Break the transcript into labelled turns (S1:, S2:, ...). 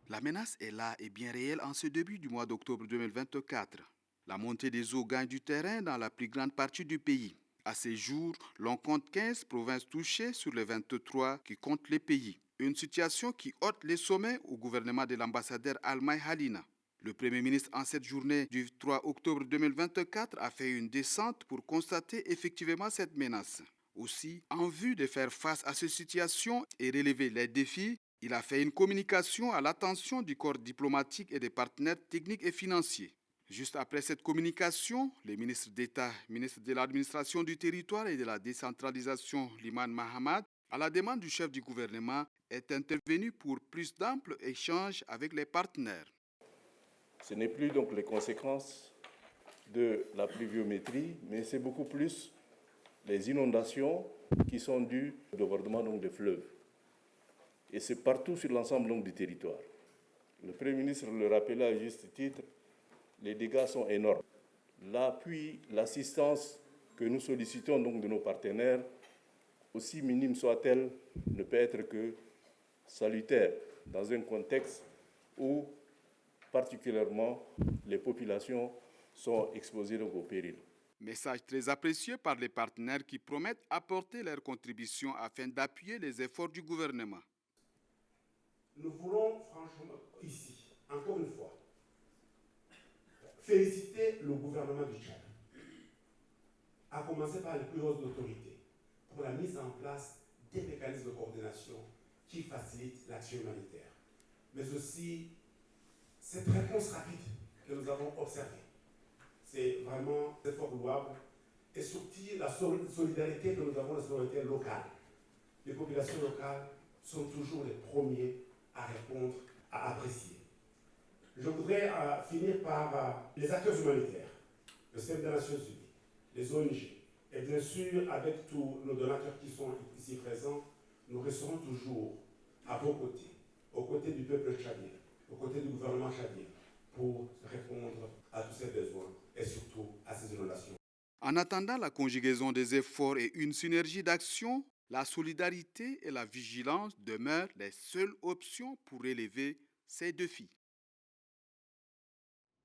S1: La menace est là et bien réelle en ce début du mois d'octobre 2024. La montée des eaux gagne du terrain dans la plus grande partie du pays. À ces jours, l'on compte 15 provinces touchées sur les 23 qui comptent les pays. Une situation qui ôte les sommets au gouvernement de l'ambassadeur Almay Halina. Le Premier ministre, en cette journée du 3 octobre 2024, a fait une descente pour constater effectivement cette menace. Aussi, en vue de faire face à cette situation et relever les défis, il a fait une communication à l'attention du corps diplomatique et des partenaires techniques et financiers. Juste après cette communication, le ministre d'État, ministre de l'administration du territoire et de la décentralisation, Liman Mahamad, à la demande du chef du gouvernement, est intervenu pour plus d'amples échanges avec les partenaires.
S2: Ce n'est plus donc les conséquences de la pluviométrie, mais c'est beaucoup plus les inondations qui sont dues au débordement des fleuves. Et c'est partout sur l'ensemble du territoire. Le Premier ministre le rappelait à juste titre, les dégâts sont énormes. L'appui, l'assistance que nous sollicitons donc de nos partenaires, aussi minime soit-elle, ne peut être que salutaire dans un contexte où particulièrement les populations sont exposées donc au péril.
S1: Message très apprécié par les partenaires qui promettent apporter leur contribution afin d'appuyer les efforts du gouvernement.
S3: Nous voulons franchement ici, encore une fois, féliciter le gouvernement du Tchad, à commencer par les plus hautes autorités, pour la mise en place des mécanismes de coordination qui facilitent l'action humanitaire. Mais aussi, cette réponse rapide que nous avons observée, c'est vraiment un effort louable, et surtout la solidarité que nous avons, la solidarité locale. Les populations locales sont toujours les premiers à répondre, à apprécier. Je voudrais finir par les acteurs humanitaires, le système des Nations Unies, les ONG, et bien sûr, avec tous nos donateurs qui sont ici présents, nous resterons toujours à vos côtés, aux côtés du peuple tchadien, aux côtés du gouvernement tchadien, pour répondre à tous ces besoins et surtout à ces inondations.
S1: En attendant la conjugaison des efforts et une synergie d'action, la solidarité et la vigilance demeurent les seules options pour relever ces défis.